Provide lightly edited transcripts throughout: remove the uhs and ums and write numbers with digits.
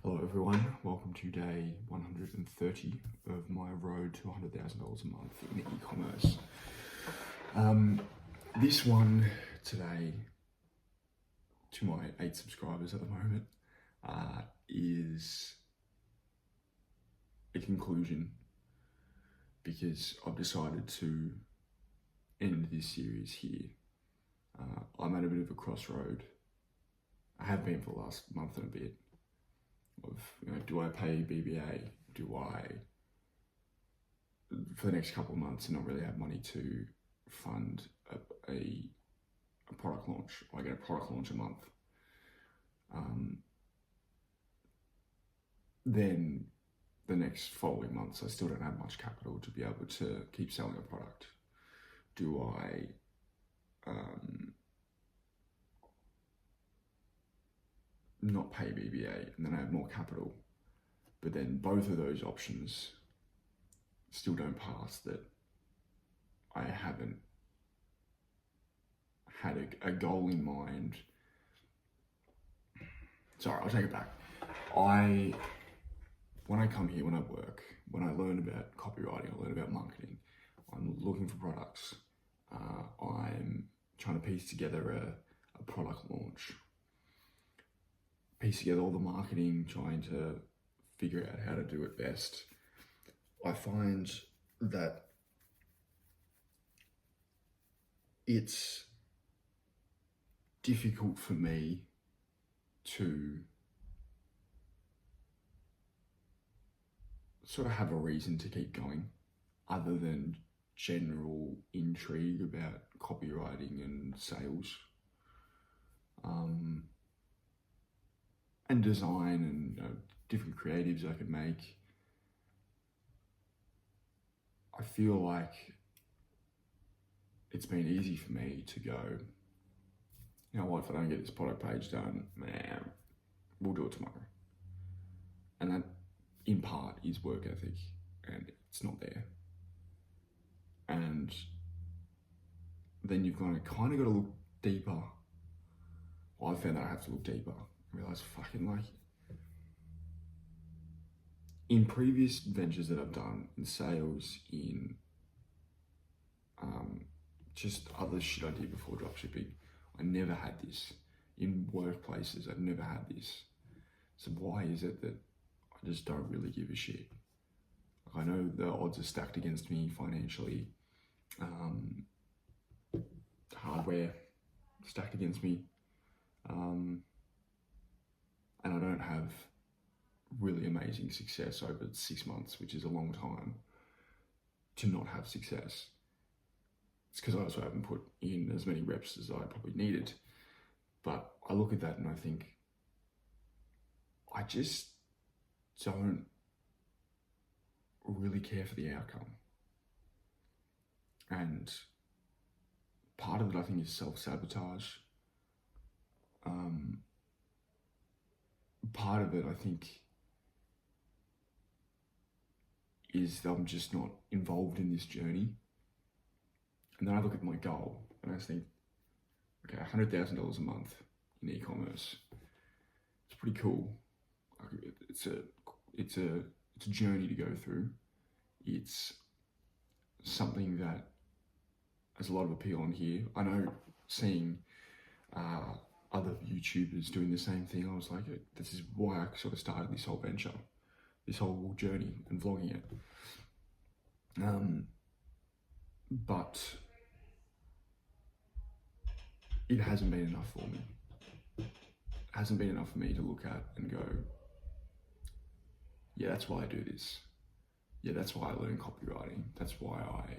Hello everyone, welcome to day 130 of my road to $100,000 a month in e-commerce. This one today, to my 8 subscribers at the moment, is a conclusion because I've decided to end this series here. I'm at a bit of a crossroad. I have been for the last month and a bit. Do I pay BBA? Do I, for the next couple of months, not really have money to fund a product launch? I get a product launch a month. Then the next following months, I still don't have much capital to be able to keep selling a product. Do I not pay BBA and then I have more capital, but then both of those options still don't pass, that I haven't had a goal in mind. Sorry, I'll take it back. When I come here, when I work, when I learn about copywriting, I learn about marketing, I'm looking for products, I'm trying to piece together a product launch, piece together all the marketing, trying to figure out how to do it best. I find that it's difficult for me to sort of have a reason to keep going other than general intrigue about copywriting and sales. And design and different creatives I could make. I feel like it's been easy for me to go, you know what, if I don't get this product page done, man, we'll do it tomorrow. And that, in part, is work ethic, and it's not there. And then you've kind of got to look deeper. Well, I found that I have to look deeper. Realize in previous ventures that I've done, in sales, in just other shit I did before dropshipping, I never had this. In workplaces, I've never had this. So why is it that I just don't really give a shit? I know the odds are stacked against me financially. Hardware stacked against me. And I don't have really amazing success over 6 months, which is a long time to not have success. It's because I also haven't put in as many reps as I probably needed. But I look at that and I think, I just don't really care for the outcome. And part of it, I think, is self-sabotage. Part of it, I think, is that I'm just not involved in this journey. And then I look at my goal and I think, okay, $100,000 a month in e-commerce. It's pretty cool. It's a journey to go through. It's something that has a lot of appeal on here. I know seeing other YouTubers doing the same thing, I was like, this is why I sort of started this whole venture, this whole journey, and vlogging it. But it hasn't been enough for me. It hasn't been enough for me to look at and go, yeah, that's why I do this. Yeah, that's why I learn copywriting. That's why I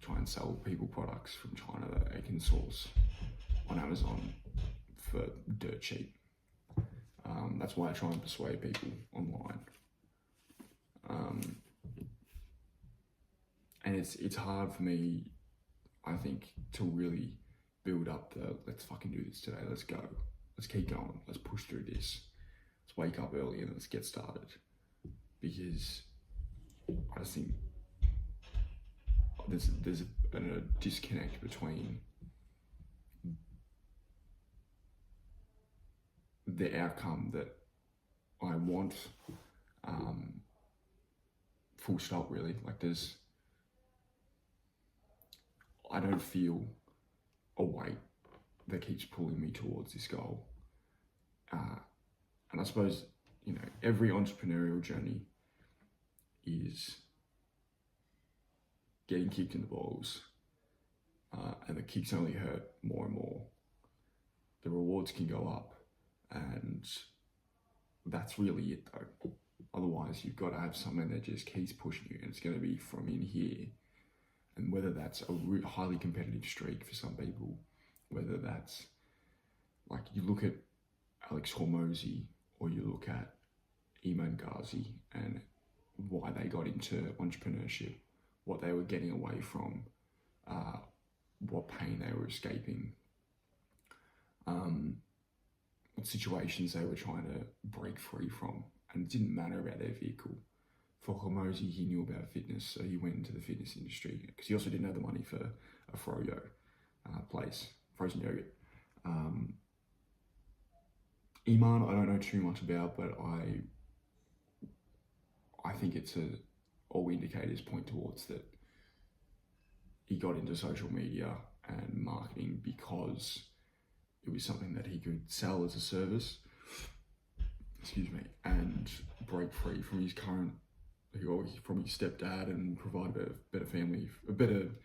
try and sell people products from China that I can source on Amazon for dirt cheap. That's why I try and persuade people online. And it's hard for me, I think, to really build up the, let's fucking do this today, let's go. Let's keep going, let's push through this. Let's wake up early and let's get started. Because I just think there's a disconnect between the outcome that I want, full stop really. Like I don't feel a weight that keeps pulling me towards this goal. And I suppose, every entrepreneurial journey is getting kicked in the balls, and the kicks only hurt more and more. The rewards can go up, and that's really it though. Otherwise, you've got to have something that just keeps pushing you, and it's going to be from in here. And whether that's a highly competitive streak for some people, whether that's, like, you look at Alex Hormozy, or you look at Iman Ghazi and why they got into entrepreneurship, what they were getting away from, what pain they were escaping, what situations they were trying to break free from. And it didn't matter about their vehicle. For Hormozy, he knew about fitness, so he went into the fitness industry because he also didn't have the money for a froyo place, frozen yogurt. Iman, I don't know too much about, but I think all indicators point towards that he got into social media and marketing because it was something that he could sell as a service, and break free from his from his stepdad, and provide a better family, a better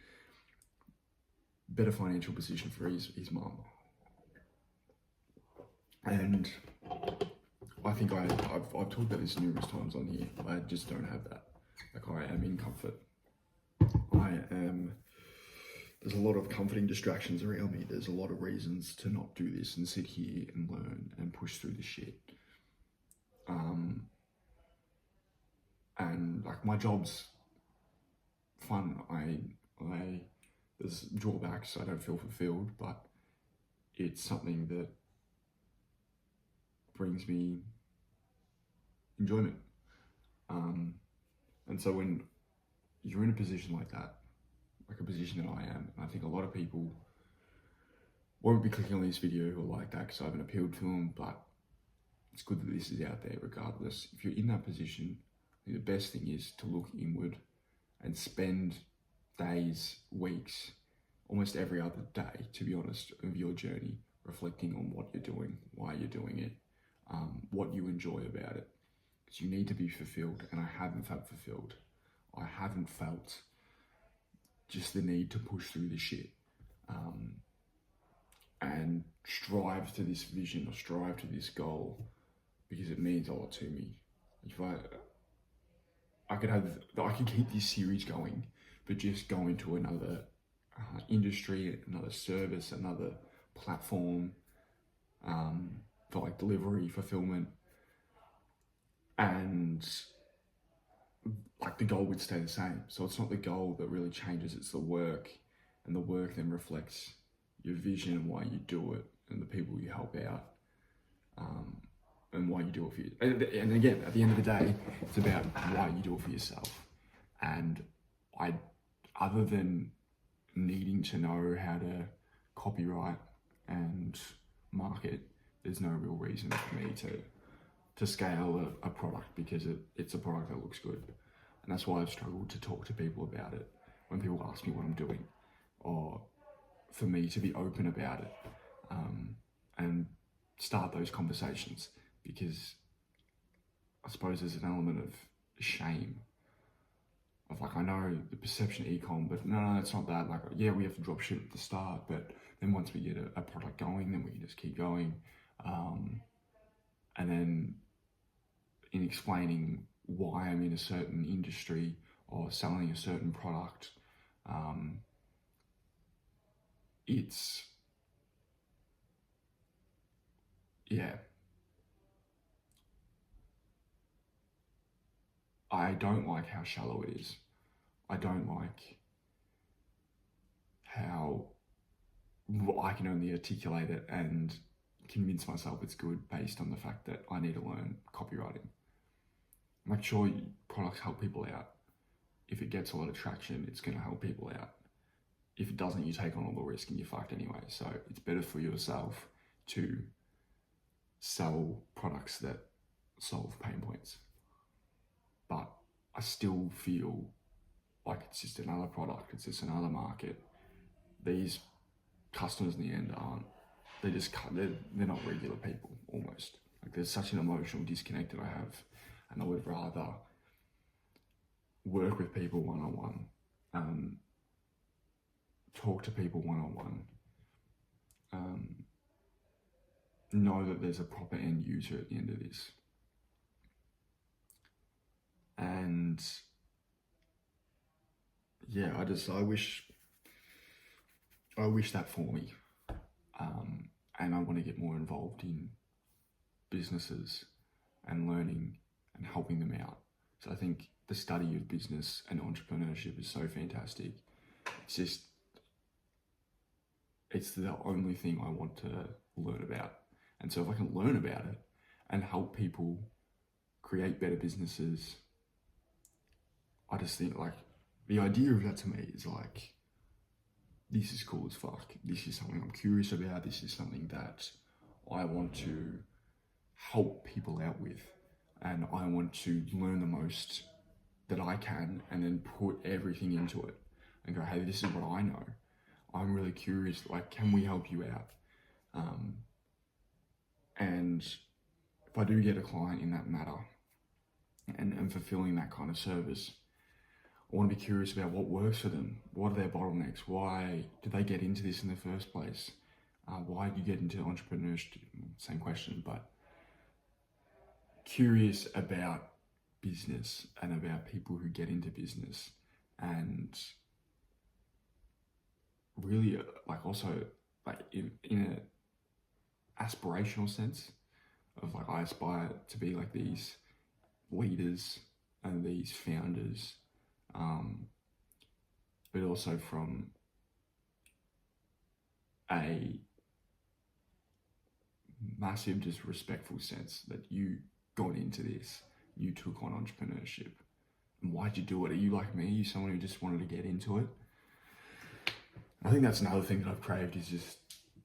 financial position for his mum. And I think I've talked about this numerous times on here. I just don't have that. Like, I am in comfort. There's a lot of comforting distractions around me. There's a lot of reasons to not do this and sit here and learn and push through the shit. And like, my job's fun. There's drawbacks. I don't feel fulfilled, but it's something that brings me enjoyment. And so when you're in a position like that, like a position that I am, and I think a lot of people won't be clicking on this video who are like that because I haven't appealed to them, but it's good that this is out there regardless. If you're in that position, I think the best thing is to look inward and spend days, weeks, almost every other day, to be honest, of your journey, reflecting on what you're doing, why you're doing it, what you enjoy about it. Because you need to be fulfilled, and I haven't felt fulfilled. I haven't felt just the need to push through the shit, and strive to this vision or strive to this goal, because it means a lot to me. If I could keep this series going, but just go into another industry, another service, another platform, for like delivery, fulfillment, and like the goal would stay the same. So it's not the goal that really changes, it's the work, and the work then reflects your vision and why you do it, and the people you help out, and why you do it for you. And again, at the end of the day, it's about why you do it for yourself. And other than needing to know how to copyright and market, there's no real reason for me to scale a product, because it's a product that looks good. And that's why I've struggled to talk to people about it when people ask me what I'm doing, or for me to be open about it, and start those conversations, because I suppose there's an element of shame of like, I know the perception of ecom, but no, it's not that. Like, yeah, we have to drop shit at the start, but then once we get a product going, then we can just keep going. And then in explaining why I'm in a certain industry or selling a certain product, I don't like how shallow it is. I don't like how I can only articulate it and convince myself it's good based on the fact that I need to learn copywriting. Like, sure, products help people out. If it gets a lot of traction, it's going to help people out. If it doesn't, you take on all the risk and you're fucked anyway. So it's better for yourself to sell products that solve pain points. But I still feel like it's just another product, it's just another market. These customers in the end they're not regular people almost. Like there's such an emotional disconnect that I have, and I would rather work with people one-on-one, talk to people one-on-one, know that there's a proper end user at the end of this. And yeah, I wish that for me. And I want to get more involved in businesses and learning and helping them out. So I think the study of business and entrepreneurship is so fantastic. It's the only thing I want to learn about. And so if I can learn about it and help people create better businesses, I just think like the idea of that to me is like, this is cool as fuck. This is something I'm curious about. This is something that I want to help people out with. And I want to learn the most that I can and then put everything into it and go, hey, this is what I know. I'm really curious, like, can we help you out? And if I do get a client in that matter and fulfilling that kind of service, I want to be curious about what works for them. What are their bottlenecks? Why did they get into this in the first place? Why did you get into entrepreneurship? Same question, but curious about business and about people who get into business, and really like also like in an aspirational sense of like, I aspire to be like these leaders and these founders, but also from a massive disrespectful sense that you got into this, you took on entrepreneurship. And why'd you do it? Are you like me? Are you someone who just wanted to get into it? I think that's another thing that I've craved, is just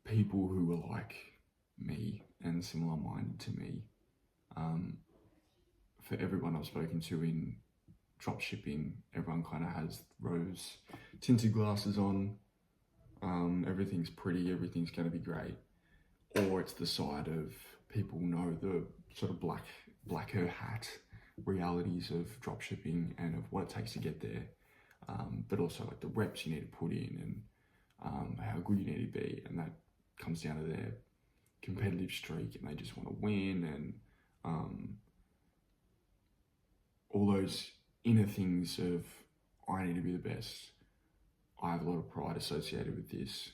people who were like me and similar minded to me. For everyone I've spoken to in drop shipping, everyone kind of has rose tinted glasses on. Everything's pretty, everything's going to be great. Or it's the side of people know the sort of blacker hat realities of drop shipping and of what it takes to get there. But also like the reps you need to put in and how good you need to be. And that comes down to their competitive streak, and they just want to win, and all those inner things of, I need to be the best. I have a lot of pride associated with this.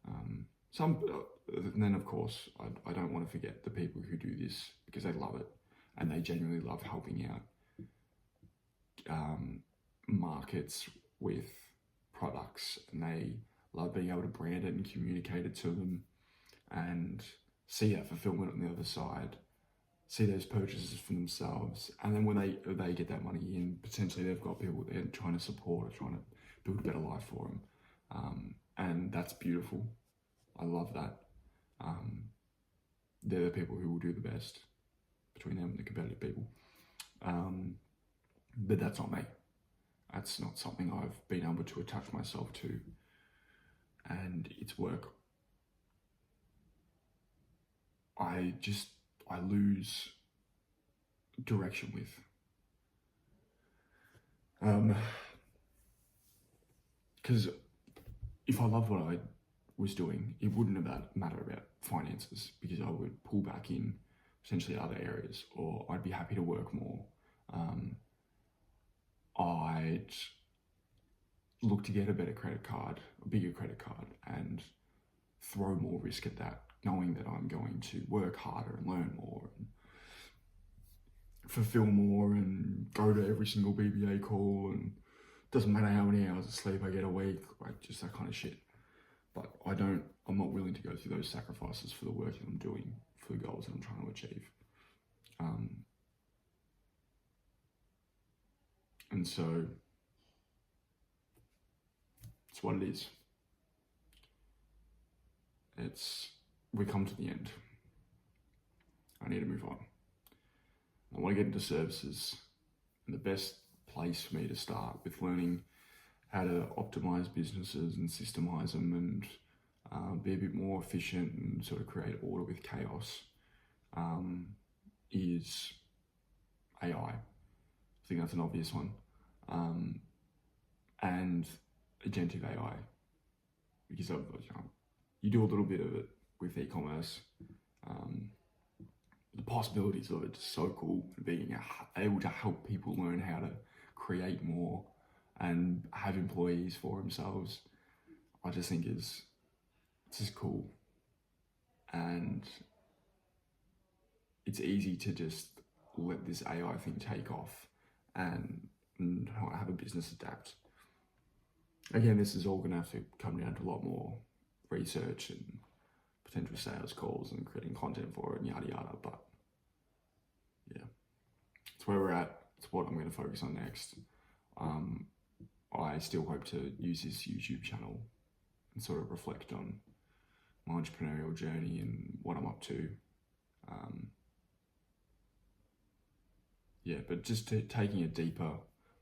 And then of course, I don't want to forget the people who do this because they love it and they genuinely love helping out markets with products, and they love being able to brand it and communicate it to them and see that fulfillment on the other side, see those purchases for themselves. And then when they get that money in, potentially they've got people they're trying to support or trying to build a better life for them. And that's beautiful. I love that. They're the people who will do the best between them and the competitive people. But that's not me. That's not something I've been able to attach myself to. And it's work. I lose direction with. Because if I love what I was doing, it wouldn't matter about finances, because I would pull back in potentially other areas, or I'd be happy to work more. I'd look to get a better credit card, a bigger credit card, and throw more risk at that, knowing that I'm going to work harder and learn more and fulfill more and go to every single BBA call, and doesn't matter how many hours of sleep I get a week, like just that kind of shit. But I'm not willing to go through those sacrifices for the work that I'm doing, for the goals that I'm trying to achieve. And so it's what it is. We come to the end. I need to move on. want to get into services, and the best place for me to start with learning how to optimize businesses and systemize them and be a bit more efficient and sort of create order with chaos is AI. I think that's an obvious one. And agentic AI, because you do a little bit of it with e-commerce. The possibilities of it are so cool, being able to help people learn how to create more and have employees for themselves. I just think it's just cool, and it's easy to just let this AI thing take off and not have a business adapt. Again, this is all going to have to come down to a lot more research and potential sales calls and creating content for it and yada yada. But yeah, it's where we're at. It's what I'm going to focus on next. I still hope to use this YouTube channel and sort of reflect on my entrepreneurial journey and what I'm up to. But just taking a deeper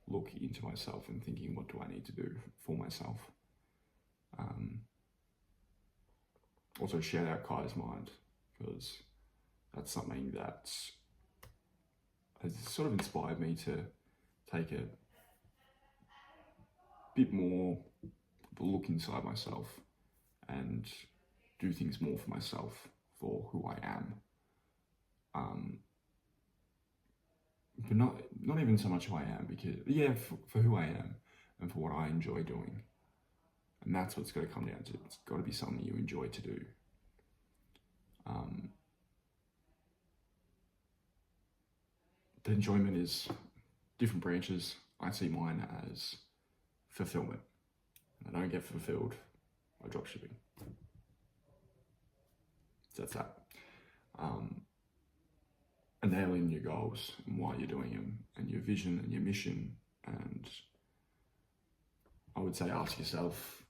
look into myself and thinking, what do I need to do for myself? Also shout out Kai's Mind, because that's something that has sort of inspired me to take a bit more look inside myself and do things more for myself, for who I am. But not even so much who I am, because for who I am and for what I enjoy doing. And that's what's got to come down to. It's got to be something you enjoy to do. The enjoyment is different branches. I see mine as fulfillment. I don't get fulfilled by dropshipping. So that's that. And nailing your goals and why you're doing them, and your vision and your mission. And I would say ask yourself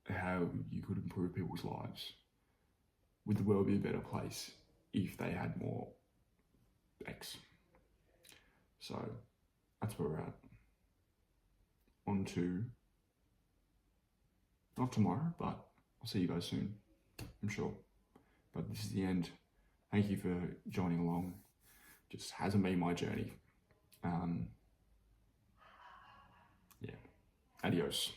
how you could improve people's lives. Would the world be a better place if they had more X? So that's where we're at. On to, not tomorrow, but I'll see you guys soon, I'm sure. But this is the end. Thank you for joining along. Just hasn't been my journey. Adios.